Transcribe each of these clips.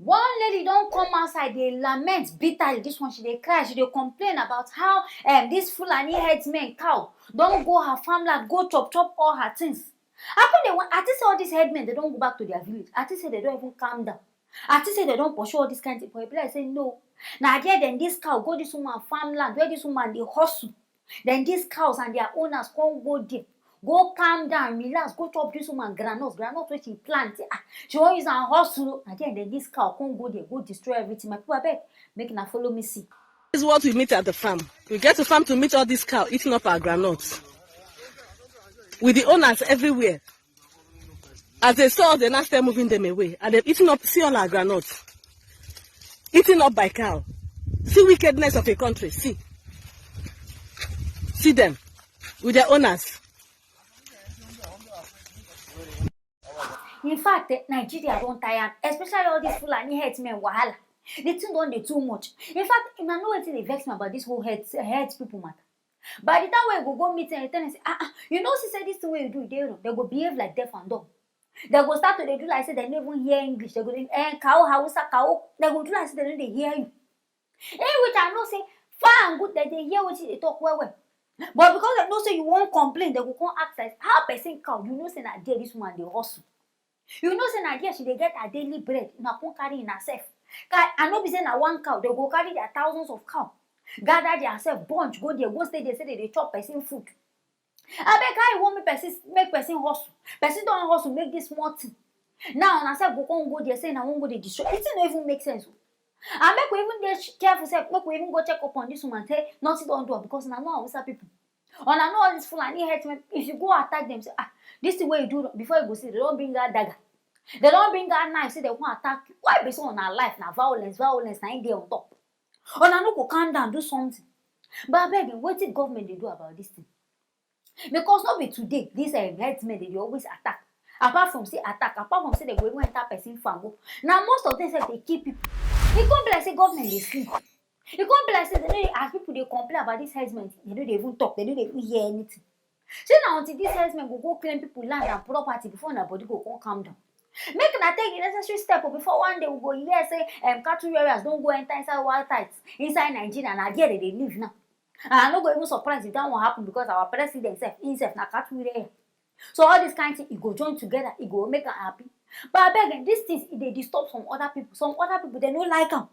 One lady don't come outside, they lament bitterly. This one, she dey cry, she dey complain about how this fulani herdsmen cow don't go her farmland, go chop all her things. How come they want? I think say all these headmen, they don't go back to their village. I think say they don't even calm down. I think say they don't pursue all this kind of people. I say no. Now there then this cow go this woman farmland where this woman they hustle. Then these cows and their owners can't go deep. Go calm down, relax, go chop this woman granules where she plant. She won't use her hustle. And then this cow can't go there, go destroy everything. My people, I beg, make her follow me see. This is what we meet at the farm. We get to farm to meet all these cows eating up our granules. With the owners everywhere. As they saw, they now start moving them away. And they're eating up, see all our granules. Eaten up by cow. See wickedness of a country, see. See them, with their owners. In fact, Nigeria don't tire, especially all these fulani herdsmen wahala. They think don't they too much. In fact, I know what they vex me about this whole herds people matter. By the time we go meet and tell them say, you know, she said this the way you do, they go behave like deaf and dumb. They go start to do like say they never hear English. They go cow, hausa, cow. They go do like say they don't hear you. Which I know say far and good that they hear what they talk well. But because they know say you won't complain, they go come ask like how person cow. You know say that there this woman they hustle. You know say that there she they get her daily bread. Na come carry in herself. I know be say na one cow they go carry their thousands of cow. Gather themselves bunch go there go stay there say they chop person food. I beg how you want me person make person hustle. Person don't hustle make this small thing. Now on herself go there say I won't go there destroy. It don't even make sense. And make we even get careful say make we even go check up on this woman say nothing don't do because I know Hausa people. And I know all this fulani herdsmen, if you go attack them say this is the way you do before you go see they don't bring that dagger. They don't bring that knife say they want to attack you. Why be so on our life now violence na in there on top. And I know go calm down do something. But I beg what did government they do about this thing? Because not be today, these herdsmen they always attack. Apart from say they go even enter person farm. Now most of them say they keep people. It can't be like say government they sleep. It can't be like say they know as people they complain about this herdsmen, they don't even talk, they don't even hear anything. So now until these herdsmen go claim people land and property before nobody go calm down. Make una take the necessary step before one day we go hear say cattle areas don't go enter inside wild tides inside Nigeria and I they live now. And I'm not going to be surprised if that won't happen because our president himself na cattle area. So all these kinds of things, it go join together, it go make them happy. But I beg these things they disturb some other people. Some other people they don't like them.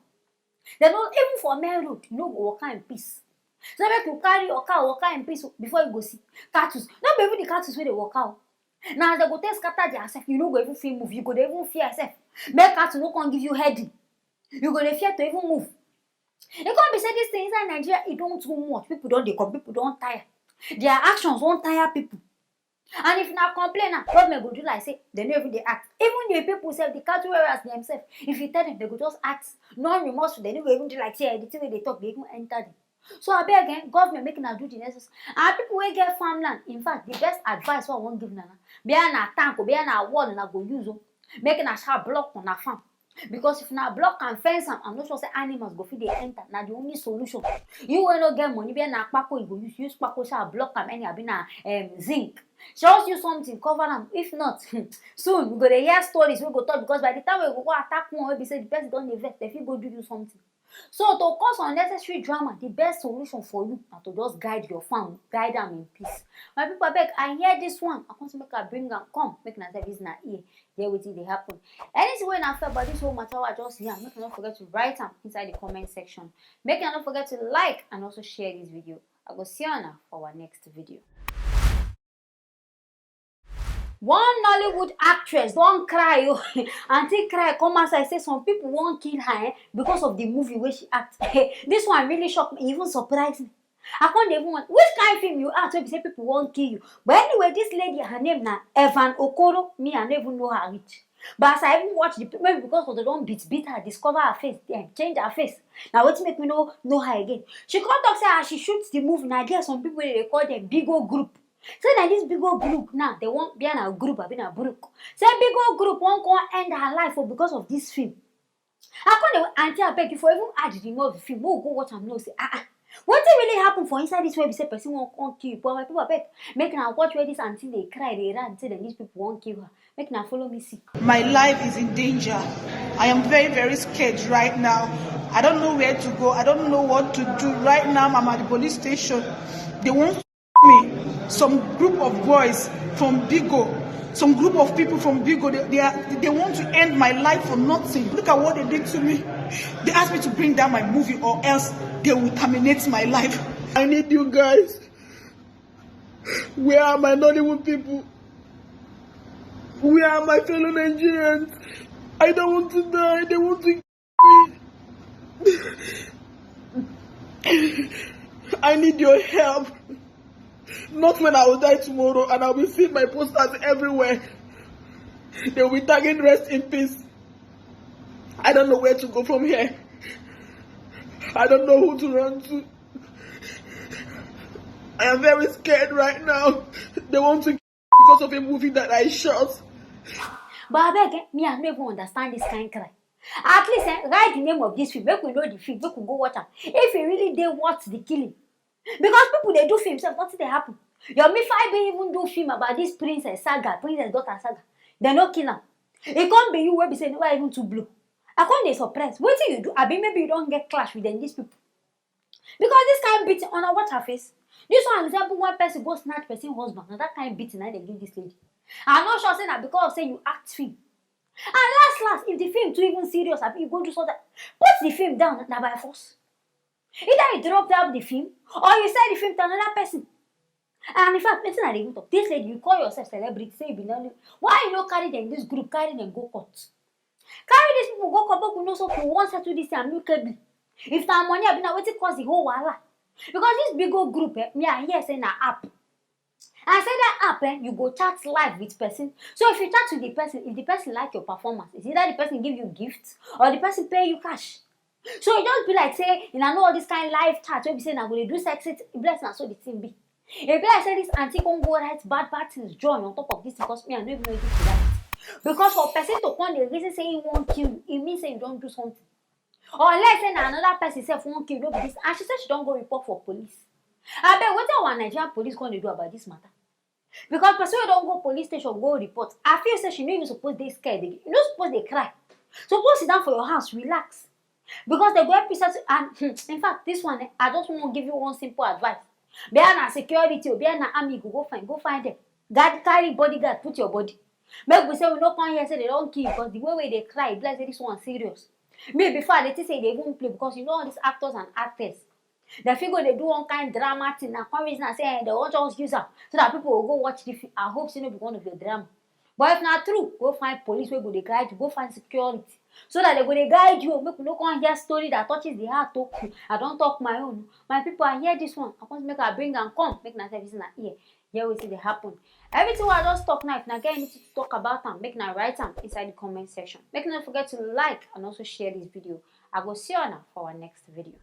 They don't even for main road, you know, go walk in peace. So make you carry your car, walk in peace before you go see cattle. Not even the cattle where they walk out. Now they go tell scatter themselves, you know go even feel move, you go even fear yourself. Make cattle no can give you headache. You go to fear to even move. It can't be said this thing inside Nigeria, it don't too much. People don't they come, people don't tire. Their actions won't tire people. And if not complain, government go do like say they don't even they act. Even the people say the cattle areas themselves, if you tell them they go just act non-remorseful, they don't even do like say the thing they talk, they even enter them. So I beg again, government making a do the necessary. And people will get farmland. In fact, the best advice I won't give Nana. Be an tank or be an wall and I go use them. Making a sharp block on a farm. Because if na block and fence I'm not sure say animals go fit they enter. Now the only solution. You will not get money. Be an Aproko, you go use Aproko shall block them any be na zinc. Just use something, cover them. If not, soon we go to hear stories we go talk because by the time we go attack one, we say the person don't invest, if you go do something. So to cause unnecessary drama, the best solution for you is to just guide your farm, guide them in peace. My people beg, I hear this one. I want to make her bring them come, make na service na ear. There with it they happen. Anything when I feel about this whole matter, I just hear. Make you not forget to write them inside the comment section. Make you not forget to like and also share this video. I go see you now for our next video. One Nollywood actress don't cry until cry come outside say some people won't kill her because of the movie where she act. This one really shocked me, even surprised me. I can't even want which kind of film you act where say people won't kill you. But anyway, this lady, her name na Evan Okoro. Me, I never know her reach. But as I even watch the maybe because of the don't beat her, discover her face, then change her face. Now what make me know her again? She can't talk say as she shoots the movie. Now there are some people they call them big old group. So that this big old group now they won't be in a group, I've been a group. Say big old group won't go end her life for because of this film. How come they auntie I beg you for even add the name of the film? We'll go watch and know say what really happened for inside this way? We say person won't kill you. But my people beg make now watch where this auntie they cry, they run, say that these people won't kill her. Make now follow me see. My life is in danger. I am very, very scared right now. I don't know where to go. I don't know what to do. Right now, I'm at the police station. They want to me. Some group of boys from Bigo, some group of people from Bigo, they want to end my life for nothing. Look at what they did to me. They asked me to bring down my movie or else they will terminate my life. I need you guys. Where are my Nollywood people? Where are my fellow Nigerians? I don't want to die. They want to kill me. I need your help. Not when I will die tomorrow and I will see my posters everywhere. They will be tagging rest in peace. I don't know where to go from here. I don't know who to run to. I am very scared right now. They want to kill me because of a movie that I shot. But I beg, me I never understand this kind of cry. At least write the name of this film. Make we know the film. Make we go watch it. If you really did watch the killing, because people they do films, nothing they happen. Your me five even do film about this princess saga, princess daughter saga. They no kill her. It can't be you where be saying why even too blue. I can't they surprise. What do you do? I be maybe you don't get clash with them these people. Because this kind of beating on a watch her face. This one example one person go snatch person husband. Now that kind of beating they give this lady. I'm not sure saying that because say you act film. And last, if the film too even serious, I you go to sort that put the film down now by force. Either you drop down the film or you sell the film to another person. And in fact, listen at the talk. This lady, you call yourself celebrity, say you be known. Why you not carry them this group, carry them go court? Carry these people go court, but we know so for one settle this and amicably. If that money have been waiting cause the whole wala. Because this big old group, me I hear saying an app. And say that app, you go chat live with person. So if you chat with the person, if the person like your performance, it's either the person give you gifts or the person pay you cash. So it just be like say, you know all this kind of live chat where we say I'm going to do sex, bless and so the thing be. If be like say this auntie can go write bad things join on top of this because me I don't even know if it's that. Because for person to come the reason say he won't kill you, it means say you don't do something. Or let's say another person say won't kill you, no be this, and she said she don't go report for police. I bet what our Nigerian police going to do about this matter? Because person who don't go police station go report. I feel say she know you suppose they scared. You not supposed they cry. Suppose sit down for your house, relax. Because they go help you and in fact this one I just want to give you one simple advice. Be an security or be an army, go find them. God carry bodyguard, put your body. Make we say we no come here say they don't kill because the way they cry, bless this one serious. Maybe before they say they won't play because you know all these actors and actors. The figure they do one kind of drama thing and come reason and say they won't just use her so that people will go watch the film. I hope it's not be one of the drama. But if not true, go find police where go they guide you, go find security. So that they go they guide you. Make you no come hear story that touches the heart. Talk you. I don't talk my own. My people I hear this one. I want to make her bring and come. Make na service na ear. Here we see they happen. Everything I just talk now. If na get anything to talk about them, make na write them inside the comment section. Make not forget to like and also share this video. I go see you now for our next video.